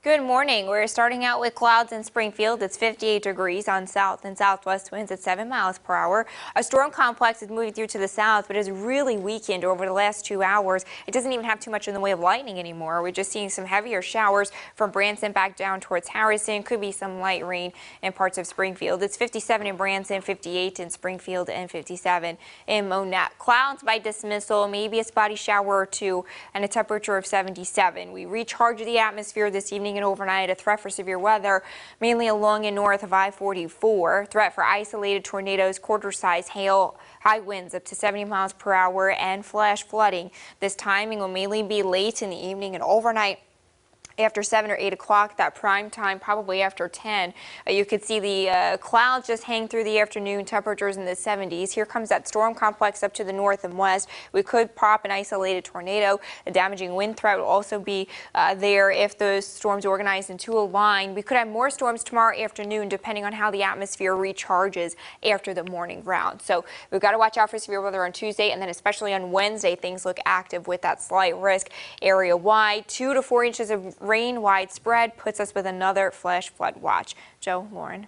Good morning. We're starting out with clouds in Springfield. It's 58 degrees on south and southwest winds at 7 miles per hour. A storm complex is moving through to the south, but is really weakened over the last 2 hours. It doesn't even have too much in the way of lightning anymore. We're just seeing some heavier showers from Branson back down towards Harrison. Could be some light rain in parts of Springfield. It's 57 in Branson, 58 in Springfield, and 57 in Monette. Clouds by dismissal, maybe a spotty shower or two, and a temperature of 77. We recharge the atmosphere this evening and overnight. A threat for severe weather, mainly along and north of I-44. Threat for isolated tornadoes, quarter-size hail, high winds up to 70 miles per hour, and flash flooding. This timing will mainly be late in the evening and overnight. After 7 or 8 o'clock, that prime time, probably after 10, you could see the clouds just hang through the afternoon, temperatures in the 70s. Here comes that storm complex up to the north and west. We could pop an isolated tornado. A damaging wind threat will also be there if those storms organize into a line. We could have more storms tomorrow afternoon, depending on how the atmosphere recharges after the morning round. So we've got to watch out for severe weather on Tuesday, and then especially on Wednesday, things look active with that slight risk area-wide. 2 to 4 inches of rain widespread puts us with another flash flood watch. Joe, Lauren.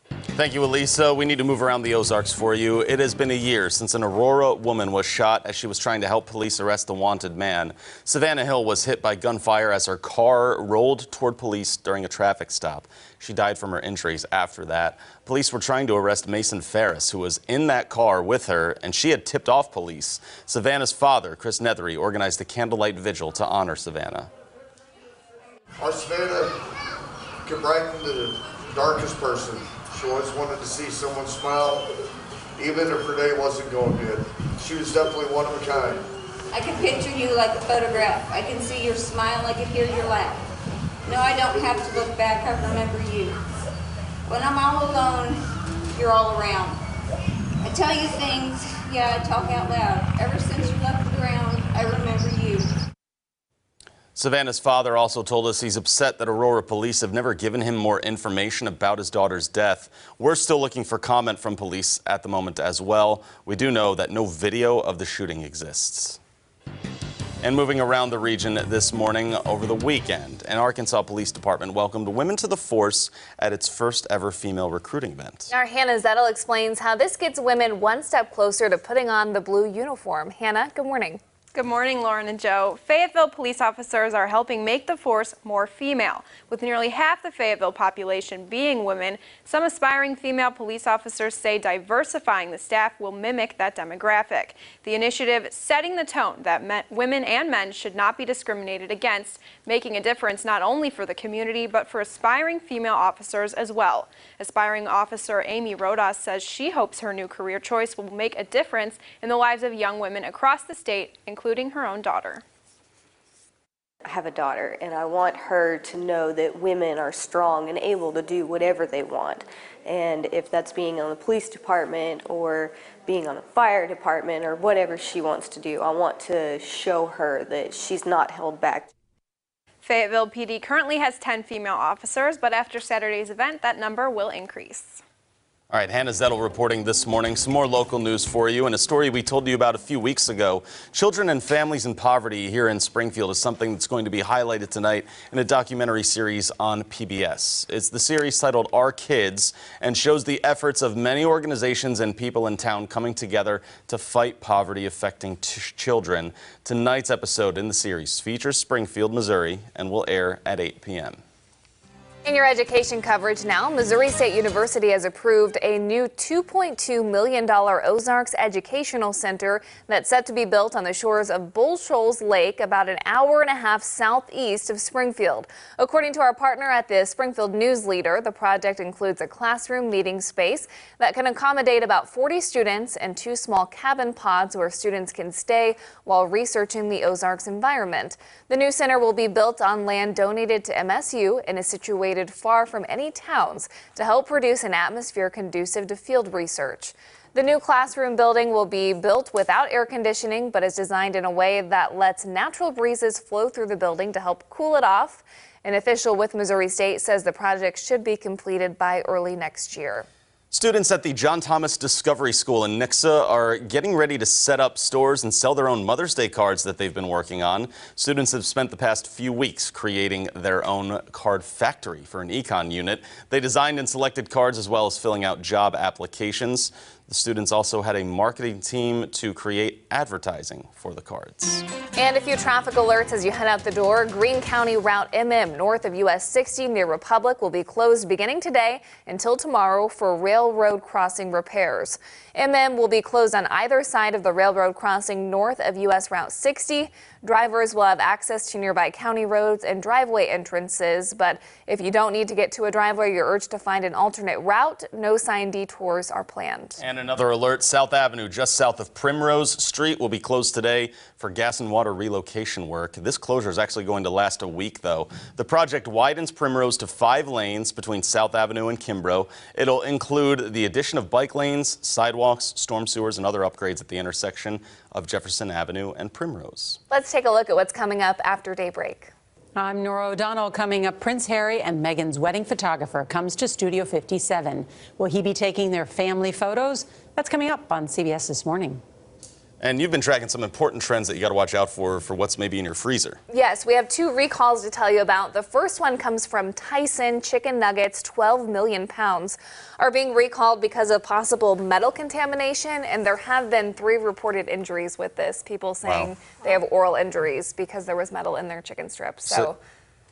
Thank you, Elisa. We need to move around the Ozarks for you. It has been a year since an Aurora woman was shot as she was trying to help police arrest a wanted man. Savannah Hill was hit by gunfire as her car rolled toward police during a traffic stop. She died from her injuries after that. Police were trying to arrest Mason Ferris, who was in that car with her, and she had tipped off police. Savannah's father, Chris Nethery, organized a candlelight vigil to honor Savannah. Our Savannah could brighten the darkest person. She always wanted to see someone smile, even if her day wasn't going good. She was definitely one of a kind. I can picture you like a photograph. I can see your smile, I can hear your laugh. No, I don't have to look back, I remember you. When I'm all alone, you're all around. I tell you things, yeah, I talk out loud. Ever since you left the ground, I remember you. Savannah's father also told us he's upset that Aurora police have never given him more information about his daughter's death. We're still looking for comment from police at the moment as well. We do know that no video of the shooting exists. And moving around the region this morning, over the weekend, an Arkansas Police Department welcomed women to the force at its first ever female recruiting event. Our Hannah Zettel explains how this gets women one step closer to putting on the blue uniform. Hannah, good morning. Good morning, Lauren and Joe. Fayetteville police officers are helping make the force more female. With nearly half the Fayetteville population being women, some aspiring female police officers say diversifying the staff will mimic that demographic. The initiative setting the tone that women and men should not be discriminated against, making a difference not only for the community but for aspiring female officers as well. Aspiring officer Amy Rodas says she hopes her new career choice will make a difference in the lives of young women across the state, including her own daughter. I have a daughter, and I want her to know that women are strong and able to do whatever they want. And if that's being on the police department or being on the fire department or whatever she wants to do, I want to show her that she's not held back. Fayetteville PD currently has 10 female officers, but after Saturday's event, that number will increase. All right, Hannah Zettel reporting this morning. Some more local news for you, and a story we told you about a few weeks ago. Children and families in poverty here in Springfield is something that's going to be highlighted tonight in a documentary series on PBS. It's the series titled Our Kids and shows the efforts of many organizations and people in town coming together to fight poverty affecting children. Tonight's episode in the series features Springfield, Missouri, and will air at 8 p.m. In your education coverage now, Missouri State University has approved a new $2.2 million Ozarks Educational Center that's set to be built on the shores of Bull Shoals Lake, about an hour-and-a-half southeast of Springfield. According to our partner at the Springfield News Leader, the project includes a classroom meeting space that can accommodate about 40 students and 2 small cabin pods where students can stay while researching the Ozarks environment. The new center will be built on land donated to MSU and is situated far from any towns to help produce an atmosphere conducive to field research. The new classroom building will be built without air conditioning, but is designed in a way that lets natural breezes flow through the building to help cool it off. An official with Missouri State says the project should be completed by early next year. Students at the John Thomas Discovery School in Nixa are getting ready to set up stores and sell their own Mother's Day cards that they've been working on. Students have spent the past few weeks creating their own card factory for an econ unit. They designed and selected cards as well as filling out job applications. The students also had a marketing team to create advertising for the cards. And a few traffic alerts as you head out the door. Greene County Route MM north of US 60 near Republic will be closed beginning today until tomorrow for railroad crossing repairs. MM will be closed on either side of the railroad crossing north of US Route 60. Drivers will have access to nearby county roads and driveway entrances, but if you don't need to get to a driveway, you're urged to find an alternate route. No sign detours are planned. And another alert, South Avenue just south of Primrose Street will be closed today for gas and water relocation work. This closure is actually going to last a week, though. The project widens Primrose to 5 lanes between South Avenue and Kimbrough. It'll include the addition of bike lanes, sidewalks, storm sewers, and other upgrades at the intersection of Jefferson Avenue and Primrose. Let's take a look at what's coming up after Daybreak. I'm Nora O'Donnell. Coming up, Prince Harry and Meghan's wedding photographer comes to Studio 57. Will he be taking their family photos? That's coming up on CBS This Morning. And you've been tracking some important trends that you got to watch out for what's maybe in your freezer. Yes, we have 2 recalls to tell you about. The first one comes from Tyson chicken nuggets. 12 million pounds are being recalled because of possible metal contamination, and there have been 3 reported injuries with this. People saying they have oral injuries because there was metal in their chicken strips. So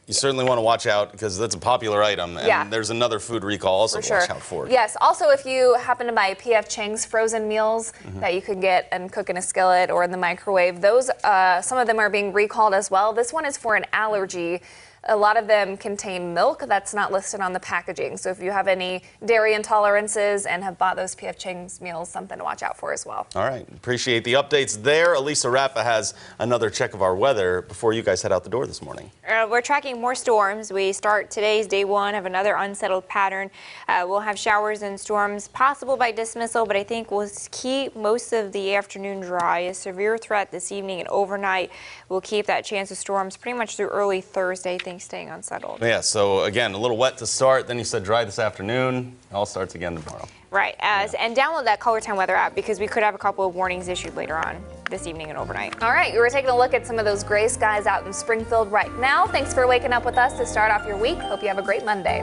you certainly want to watch out because that's a popular item. And there's another food recall also to watch out for. Yes. Also, if you happen to buy P.F. Chang's frozen meals that you could get and cook in a skillet or in the microwave, those some of them are being recalled as well. This one is for an allergy. A lot of them contain milk that's not listed on the packaging. So if you have any dairy intolerances and have bought those P.F. Chang's meals, something to watch out for as well. All right. Appreciate the updates there. Elisa Rappa has another check of our weather before you guys head out the door this morning. We're tracking more storms. We start today's day 1 of another unsettled pattern. We'll have showers and storms possible by dismissal, but I think we'll keep most of the afternoon dry. A severe threat this evening and overnight will keep that chance of storms pretty much through early Thursday. Things staying unsettled. Yeah, so again, a little wet to start, then you said dry this afternoon. It all starts again tomorrow. Right, and download that Color Time Weather app because we could have a couple of warnings issued later on this evening and overnight. All right, we're taking a look at some of those gray skies out in Springfield right now. Thanks for waking up with us to start off your week. Hope you have a great Monday.